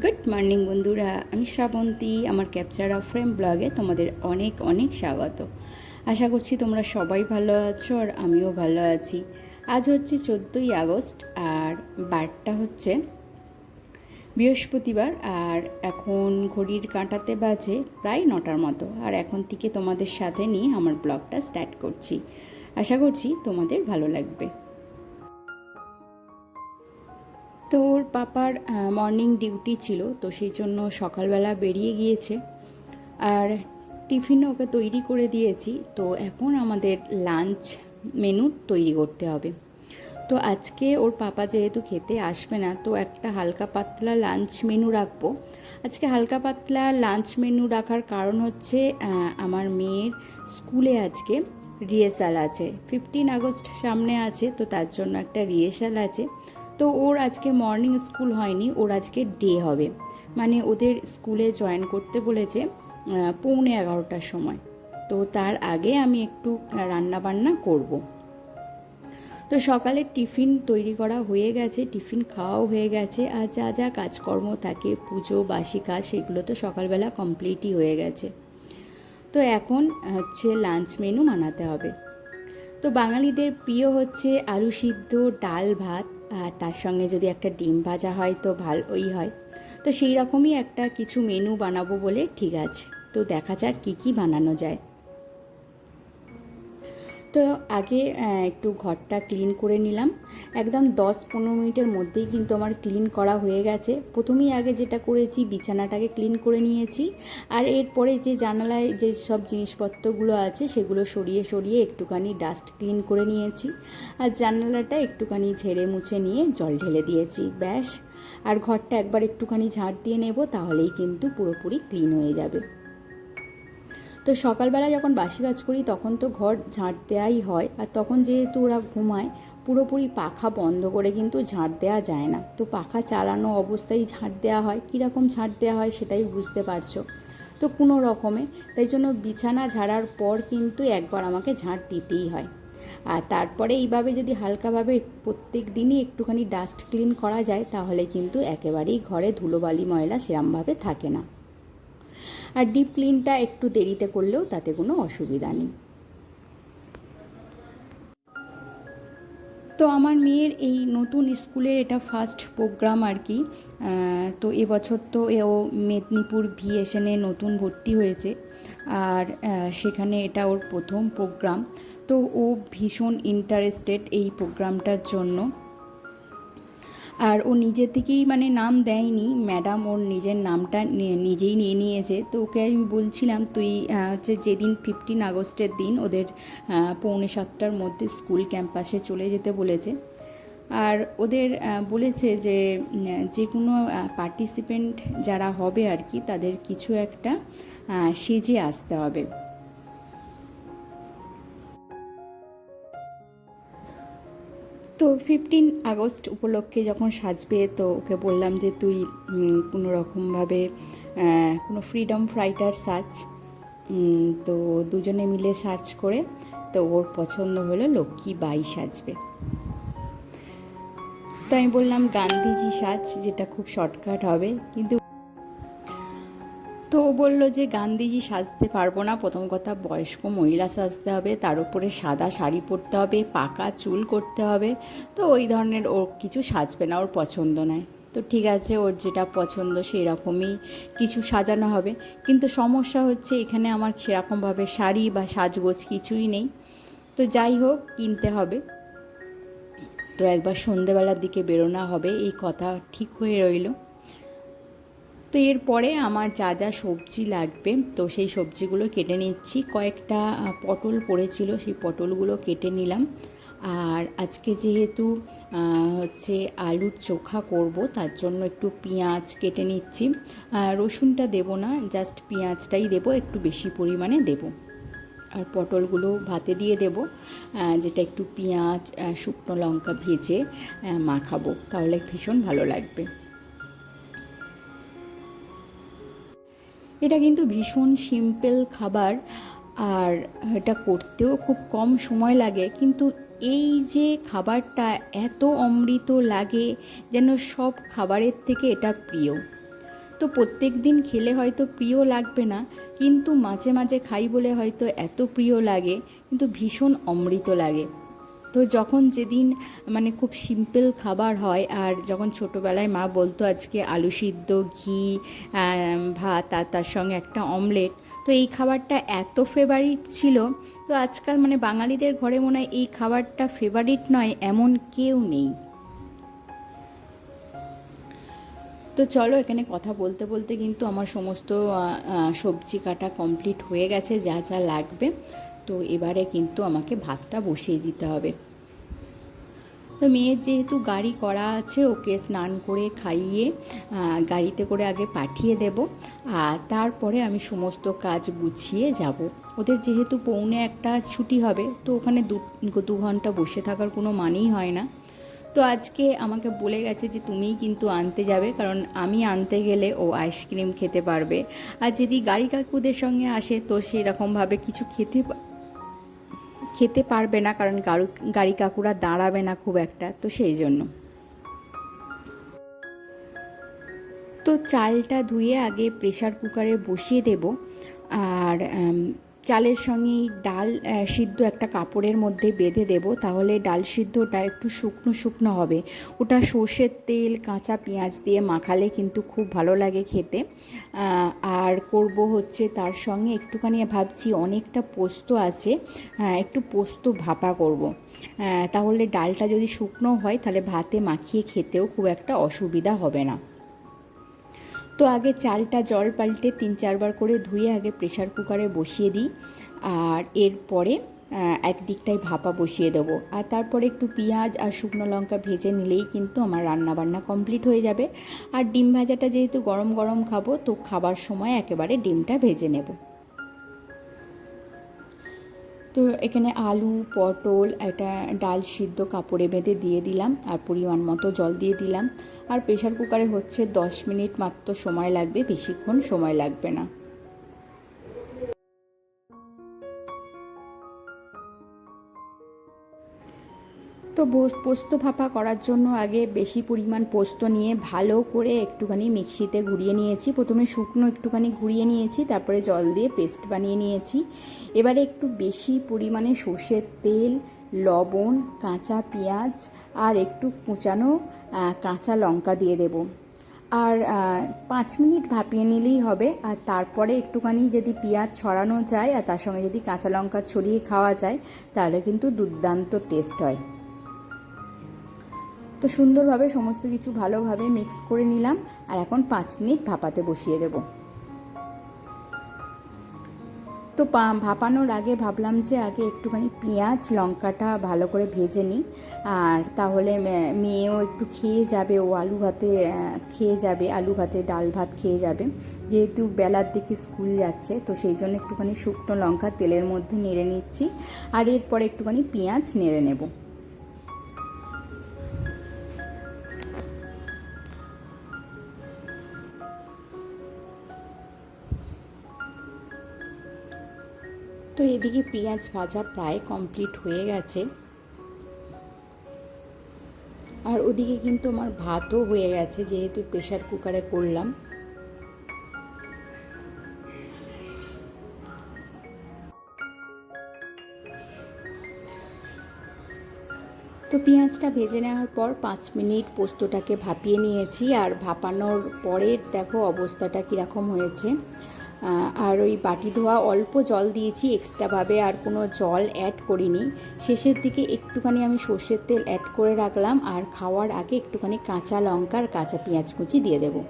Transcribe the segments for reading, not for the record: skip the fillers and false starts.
Good morning বন্ধুরা, আমি শ্রাবন্তী। আমার ক্যাপচার অফ ফ্রেম ব্লগে তোমাদের অনেক অনেক স্বাগত। আশা করছি তোমরা সবাই ভালো আছো আর আমিও ভালো আছি। আজ হচ্ছে 14ই আগস্ট আর বারটা হচ্ছে বৃহস্পতিবার। আর এখন ঘড়ির কাঁটাতে বাজে প্রায় 9টার মতো। আর এখন থেকে তোমাদের সাথে নিয়ে আমার ব্লগটা স্টার্ট করছি। আশা করছি তোমাদের ভালো লাগবে। তো ওর পাপার মর্নিং ডিউটি ছিল, তো সেই জন্য সকালবেলা বেরিয়ে গিয়েছে। আর টিফিনও ওকে তৈরি করে দিয়েছি। তো এখন আমাদের লাঞ্চ মেনু তৈরি করতে হবে। তো আজকে ওর পাপা যেহেতু খেতে আসবে না, তো একটা হালকা পাতলা লাঞ্চ মেনু রাখবো। আজকে হালকা পাতলা লাঞ্চ মেনু রাখার কারণ হচ্ছে আমার মেয়ের স্কুলে আজকে রিহার্সাল আছে। 15 আগস্ট সামনে আছে, তো তার জন্য একটা রিহার্সাল আছে। তো ওর আজকে মর্নিং স্কুল হয়নি, ওর আজকে ডে হবে। মানে ওদের স্কুলে জয়েন করতে বলেছে 11:45টার সময়। তো তার আগে আমি একটু রান্না বান্না করব। তো সকালে টিফিন তৈরি করা হয়ে গেছে, টিফিন খাওয়াও হয়ে গেছে। আর যা যা কাজকর্ম থাকে, পুজো বাসি কাজ, সেগুলো তো সকালবেলা কমপ্লিটই হয়ে গেছে। তো এখন হচ্ছে লাঞ্চ মেনু বানাতে হবে। তো বাঙালিদের প্রিয় হচ্ছে আলু সিদ্ধ, ডাল ভাত, আর তার সঙ্গে যদি একটা ডিম ভাজা হয় তো ভালোই হয়। তো সেই রকমই একটা কিছু মেনু বানাবো বলে ঠিক আছে। তো দেখা যাক কী কী বানানো যায়। তো আগে একটু ঘরটা ক্লিন করে নিলাম। একদম 10-15 মিনিটের মধ্যেই কিন্তু আমার ক্লিন করা হয়ে গেছে। প্রথমেই আগে যেটা করেছি, বিছানাটাকে ক্লিন করে নিয়েছি। আর এরপরে যে জানালায় যে সব জিনিসপত্রগুলো আছে সেগুলো সরিয়ে সরিয়ে একটুখানি ডাস্ট ক্লিন করে নিয়েছি। আর জানালাটা একটুখানি ঝেড়ে মুছে নিয়ে জল ঢেলে দিয়েছি, ব্যাস। আর ঘরটা একবার একটুখানি ঝাঁট দিয়ে নেব, তাহলেই কিন্তু পুরোপুরি ক্লিন হয়ে যাবে। তো সকালবেলা যখন বাসি কাজ করি তখন তো ঘর ঝাঁট দেওয়াই হয়। আর তখন যেহেতু ওরা ঘুমায়, পুরোপুরি পাখা বন্ধ করে কিন্তু ঝাঁট দেওয়া যায় না। তো পাখা চালানো অবস্থায় ঝাঁট দেওয়া হয়। কীরকম ঝাঁট দেওয়া হয় সেটাই বুঝতে পারছো। তো কোনো রকমে, তাই জন্য বিছানা ঝাড়ার পর কিন্তু একবার আমাকে ঝাঁট দিতেই হয়। আর তারপরে এইভাবে যদি হালকাভাবে প্রত্যেক দিনই একটুখানি ডাস্ট ক্লিন করা যায়, তাহলে কিন্তু একেবারেই ঘরে ধুলোবালি ময়লা সেরমভাবে থাকে না। আর ডিপ ক্লিনটা একটু দেরিতে করলেও তাতে কোনো অসুবিধা নেই। তো আমার মেয়ের এই নতুন স্কুলের এটা ফার্স্ট প্রোগ্রাম আর কি। তো এবছর তো ও মেদিনীপুর ভিএসএনে নতুন ভর্তি হয়েছে। আর সেখানে এটা ওর প্রথম প্রোগ্রাম। তো ও ভীষণ ইন্টারেস্টেড এই প্রোগ্রামটার জন্য। আর ও নিজে থেকেই মানে নাম দেয়নি, ম্যাডাম ওর নিজের নামটা নিজেই নিয়ে নিয়েছে। তো ওকে আমি বলছিলাম, তুই হচ্ছে যেদিন 15 আগস্টের দিন ওদের 6:45টার মধ্যে স্কুল ক্যাম্পাসে চলে যেতে বলেছে। আর ওদের বলেছে যে যে কোনো পার্টিসিপেন্ট যারা হবে আর কি, তাদের কিছু একটা সেজে আসতে হবে। তো 15 আগস্ট উপলক্ষে যখন সাজবে, তো ওকে বললাম যে তুই কোনো রকমভাবে কোনো ফ্রিডম ফাইটার সাজ। তো দুজনে মিলে সার্চ করে তো ওর পছন্দ হলো লক্ষ্মী বাই সাজবে। তো আমি বললাম গান্ধীজি সাজ, যেটা খুব শর্টকাট হবে। কিন্তু তো ও বললো যে গান্ধীজি সাজতে পারবো না, প্রথম কথা বয়স্ক মহিলা সাজতে হবে, তার উপরে সাদা শাড়ি পরতে হবে, পাকা চুল করতে হবে। তো ওই ধরনের ওর কিছু সাজবে না, ওর পছন্দ নয়। তো ঠিক আছে, ওর যেটা পছন্দ সেই রকমই কিছু সাজানো হবে। কিন্তু সমস্যা হচ্ছে এখানে আমার সেরকমভাবে শাড়ি বা সাজগোজ কিছুই নেই। তো যাই হোক, কিনতে হবে। তো একবার সন্ধেবেলার দিকে বেরোনো হবে, এই কথা ঠিক হয়ে রইল। তো এরপরে আমার যা যা সবজি লাগবে, তো সেই সবজিগুলো কেটে নিচ্ছি। কয়েকটা পটল পড়েছিল, সেই পটলগুলো কেটে নিলাম। আর আজকে যেহেতু হচ্ছে আলুর চোখা করব, তার জন্য একটু পেঁয়াজ কেটে নিচ্ছি। রসুনটা দেবো না, জাস্ট পেঁয়াজটাই দেবো, একটু বেশি পরিমাণে দেবো। আর পটলগুলো ভাতে দিয়ে দেবো, যেটা একটু পেঁয়াজ শুকনো লঙ্কা ভেজে মাখাবো, তাহলে ভীষণ ভালো লাগবে। এটা কিন্তু ভীষণ সিম্পল খাবার। আর এটা করতেও খুব কম সময় লাগে, কিন্তু এই যে খাবারটা এত অমৃত লাগে, যেন সব খাবারের থেকে এটা প্রিয়। তো প্রত্যেক দিন খেলে হয়তো প্রিয় লাগবে না, কিন্তু মাঝে মাঝে খাই বলে হয়তো এত প্রিয় লাগে, কিন্তু ভীষণ অমৃত লাগে। তো যখন যেদিন মানে খুব সিম্পল খাবার হয়, আর যখন ছোটোবেলায় মা বলতো আজকে আলু সিদ্ধ, ঘি, ভাত আর তার সঙ্গে একটা অমলেট, তো এই খাবারটা এত ফেভারিট ছিল। তো আজকাল মানে বাঙালিদের ঘরে মনে হয় এই খাবারটা ফেভারিট নয় এমন কেউ নেই। তো চলো, এখানে কথা বলতে বলতে কিন্তু আমার সমস্ত সবজি কাটা কমপ্লিট হয়ে গেছে, যা যা লাগবে। তো এবারে কিন্তু আমাকে ভাতটা বসিয়ে দিতে হবে। তো মেয়ের যেহেতু গাড়ি করা আছে, ওকে স্নান করে খাইয়ে গাড়িতে করে আগে পাঠিয়ে দেব, আর তারপরে আমি সমস্ত কাজ গুছিয়ে যাব। ওদের যেহেতু 1:45 ছুটি হবে, তো ওখানে 2 ঘন্টা বসে থাকার কোনো মানেই হয় না। তো আজকে আমাকে বলে গেছে যে তুমিই কিন্তু আনতে যাবে, কারণ আমি আনতে গেলে ও আইসক্রিম খেতে পারবে, আর যদি গাড়ি কাকুদের সঙ্গে আসে তো সেরকমভাবে কিছু খেতে পারবে না, কারণ গাড়ি কাকুরা দাঁড়াবে না খুব একটা, তো সেই জন্য। তো চালটা ধুয়ে আগে প্রেশার কুকারে বসিয়ে দেব, আর চালের সঙ্গে ডাল সিদ্ধ একটা কাপড়ের মধ্যে বেঁধে দেব, তাহলে ডাল সিদ্ধটা একটু শুকনো শুকনো হবে। ওটা সর্ষের তেল কাঁচা পেঁয়াজ দিয়ে মাখালে কিন্তু খুব ভালো লাগে খেতে। আর করব হচ্ছে তার সঙ্গে একটুখানি ভাবছি অনেকটা পোস্ত আছে, একটু পোস্ত ভাপা করব। তাহলে ডালটা যদি শুকনো হয় তাহলে ভাতে মাখিয়ে খেতেও খুব একটা অসুবিধা হবে না। তো আগে চালটা জল পাল্টে 3-4 বার করে ধুয়ে আগে প্রেশার কুকারে বসিয়ে দিই, আর এরপরে একদিকটায় ভাপা বসিয়ে দেবো, আর তারপরে একটু পেঁয়াজ আর শুকনো লঙ্কা ভেজে নিলেই কিন্তু আমার রান্নাবান্না কমপ্লিট হয়ে যাবে। আর ডিম ভাজাটা যেহেতু গরম গরম খাবো, তো খাবার সময় একেবারে ডিমটা ভেজে নেব। তো এখানে আলু, পটল, একটা ডাল সিদ্ধ কাপড়ে বেঁধে দিয়ে দিলাম, আর পরিমাণ মতো জল দিয়ে দিলাম। আর প্রেশার কুকারে হচ্ছে 10 মিনিট মাত্র সময় লাগবে, বেশিক্ষণ সময় লাগবে না। তো পোস্ত ভাপা করার জন্য আগে বেশি পরিমাণ পোস্ত নিয়ে ভালো করে একটুখানি মিক্সিতে ঘুরিয়ে নিয়েছি। প্রথমে শুকনো একটুখানি ঘুরিয়ে নিয়েছি, তারপরে জল দিয়ে পেস্ট বানিয়ে নিয়েছি। এবারে একটু বেশি পরিমাণে সর্ষের তেল, লবণ, কাঁচা পেঁয়াজ আর একটু কুচানো কাঁচা লঙ্কা দিয়ে দেব, আর 5 মিনিট ভাপিয়ে নিলেই হবে। আর তারপরে একটুখানি যদি পেঁয়াজ ছড়ানো যায় আর তার সঙ্গে যদি কাঁচা লঙ্কা ছড়িয়ে খাওয়া যায়, তাহলে কিন্তু দুর্দান্ত টেস্ট হয়। তো সুন্দরভাবে সমস্ত কিছু ভালোভাবে মিক্স করে নিলাম, আর এখন 5 মিনিট ভাপাতে বসিয়ে দেব। তো ভাপানোর আগে ভাবলাম যে আগে একটুখানি পেঁয়াজ লঙ্কাটা ভালো করে ভেজে নিই, আর তাহলে মেয়েও একটু খেয়ে যাবে, ও আলু ভাতে খেয়ে যাবে, আলু ভাতে ডাল ভাত খেয়ে যাবে, যেহেতু বেলার দিকে স্কুল যাচ্ছে। তো সেই জন্য একটুখানি শুকনো লঙ্কা তেলের মধ্যে নেড়ে নিচ্ছি, আর এরপরে একটুখানি পেঁয়াজ নেড়ে নেব। তো এদিকে পেঁয়াজ ভাজা প্রায় কমপ্লিট হয়ে গেছে, আর ওদিকে কিন্তু আমার ভাতও হয়ে গেছে, যেহেতু প্রেশার কুকারে করলাম। তো পেঁয়াজটা ভেজে নেওয়ার পর 5 মিনিট পোস্তটাকে ভাপিয়ে নিয়েছি, আর ভাপানোর পরের দেখো অবস্থাটা কীরকম হয়েছে। আর ওই বাটি ধোয়া অল্প জল দিয়েছি এক্সট্রাভাবে, আর কোনো জল অ্যাড করিনি। শেষের দিকে একটুখানি আমি সর্ষের তেল অ্যাড করে রাখলাম, আর খাওয়ার আগে একটুখানি কাঁচা লঙ্কা আর কাঁচা পেঁয়াজ কুচি দিয়ে দেবো।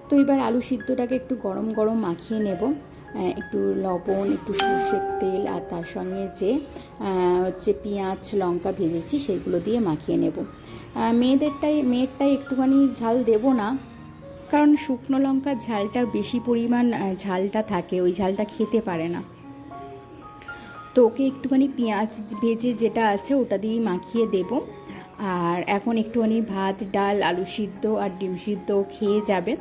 তো এবার আলু সিদ্ধটাকে একটু গরম গরম মাখিয়ে নেব, একটু লবণ, একটু সর্ষের তেল, আর তার সঙ্গে যে হচ্ছে পেঁয়াজ লঙ্কা ভেজেছি সেইগুলো দিয়ে মাখিয়ে নেব। মেয়েরটাই একটুখানি ঝাল দেব না, কারণ শুকনো লঙ্কার ঝালটা বেশি পরিমাণ ঝালটা থাকে, ওই ঝালটা খেতে পারে না। তো ওকে একটুখানি পেঁয়াজ ভেজে যেটা আছে ওটা দিয়েই মাখিয়ে দেব। আর এখন একটুখানি ভাত, ডাল, আলু সিদ্ধ আর ডিম সিদ্ধ খেয়ে যাবে।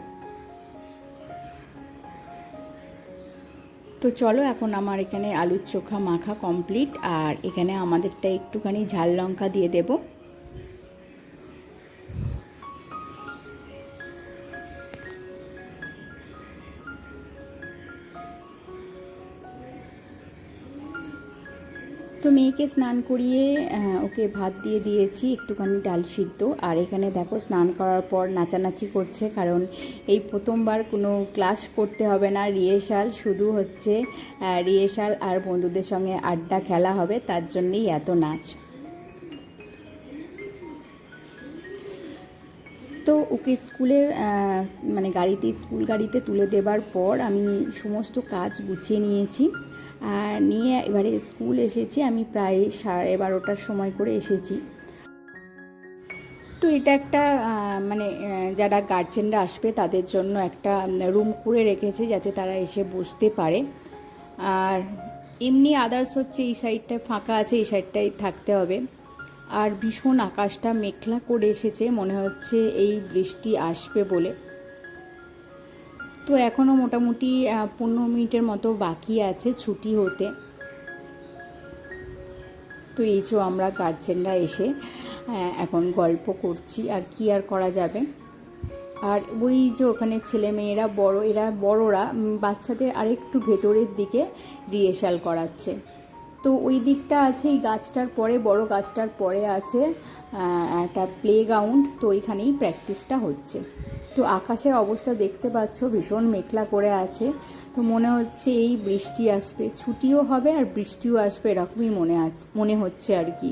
তো তো চলো, এখন আমার এখানে আলুর চোখা মাখা কমপ্লিট, আর এখানে আমাদেরটা একটুখানি ঝাল লঙ্কা দিয়ে দেবো। তো মেয়েকে স্নান করিয়ে ওকে ভাত দিয়ে দিয়েছি, একটুখানি ডাল সিদ্ধ। আর এখানে দেখো স্নান করার পর নাচানাচি করছে, কারণ এই প্রথমবার কোনো ক্লাস করতে হবে না, রিহার্সাল শুধু হচ্ছে, রিহার্সাল আর বন্ধুদের সঙ্গে আড্ডা খেলা হবে, তার জন্যেই এত নাচ। তো ওকে স্কুলে মানে গাড়িতে, স্কুল গাড়িতে তুলে দেবার পর আমি সমস্ত কাজ গুছিয়ে নিয়েছি, আর নিয়ে এবারে স্কুল এসেছি। আমি প্রায় 12:30 সময় করে এসেছি। তো এটা একটা মানে যারা গার্জেনরা আসবে তাদের জন্য একটা রুম করে রেখেছে, যাতে তারা এসে বসতে পারে। আর এমনি আদার্স হচ্ছে এই সাইডটায় ফাঁকা আছে, এই সাইডটায় থাকতে হবে। আর ভীষণ আকাশটা মেঘলা করে এসেছে, মনে হচ্ছে এই বৃষ্টি আসবে বলে। তো এখনও মোটামুটি 15 মিনিটের মতো বাকি আছে ছুটি হতে। তো এই যে আমরা গার্জেনরা এসে এখন গল্প করছি, আর কি আর করা যাবে। আর ওই যে ওখানে ছেলেমেয়েরা এরা বড়রা বাচ্চাদের আরেকটু ভেতরের দিকে রিহার্সাল করাচ্ছে। তো ওই দিকটা আছে, এই গাছটার পরে, বড় গাছটার পরে আছে একটা প্লেগ্রাউন্ড, তো ওইখানেই প্র্যাকটিসটা হচ্ছে। তো আকাশের অবস্থা দেখতে পাচ্ছ, ভীষণ মেঘলা করে আছে। তো মনে হচ্ছে এই বৃষ্টি আসবে, ছুটিও হবে আর বৃষ্টিও আসবে, এরকমই মনে হচ্ছে আর কি।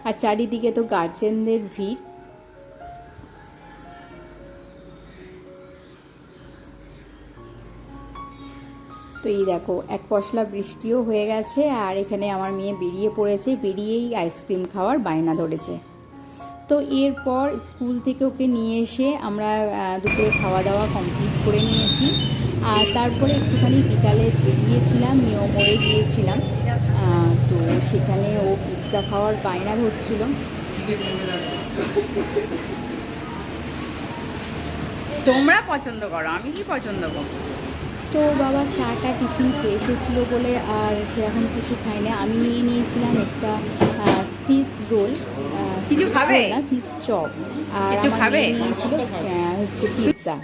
আর চারিদিকে তো গার্জেনদের ভিড়। তো এই দেখো এক পশলা বৃষ্টিও হয়ে গেছে, আর এখানে আমার মেয়ে বেরিয়ে পড়েছে, বেরিয়েই আইসক্রিম খাওয়ার বায়না ধরেছে। তো এরপর স্কুল থেকে ওকে নিয়ে এসে আমরা দুপুরে খাওয়া দাওয়া কমপ্লিট করে নিয়েছি। আর তারপরে একটুখানি বিকালে বেরিয়েছিলাম, মিয়োমোড়ে গিয়েছিলাম। তো সেখানে ও পিৎজা খাওয়ার বায়না ধরছিল। তোমরা পছন্দ করো, আমি কি পছন্দ করো? তো বাবা চাটা টিফিন খেয়ে এসেছিলো বলে আর সে এখন কিছু খায় না। আমি নিয়ে নিয়েছিলাম একটা ফিশ রোল, কিছু খাবে না, ফিশ চপ, আর আমার নিয়েছিল হচ্ছে পিৎজা।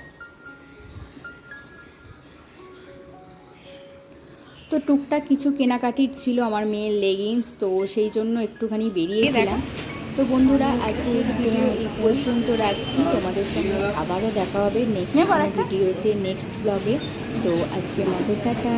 তো টুকটাক কিছু কেনাকাটির ছিল, আমার মেয়ের লেগিংস, তো সেই জন্য একটুখানি বেরিয়েছিলাম। তো বন্ধুরা, আজকে এই পর্যন্ত রাখছি, তোমাদের সঙ্গে আবারও দেখা হবে নেক্সট ভিডিওতে, নেক্সট ব্লগে। তো আজকে মতো টাটা।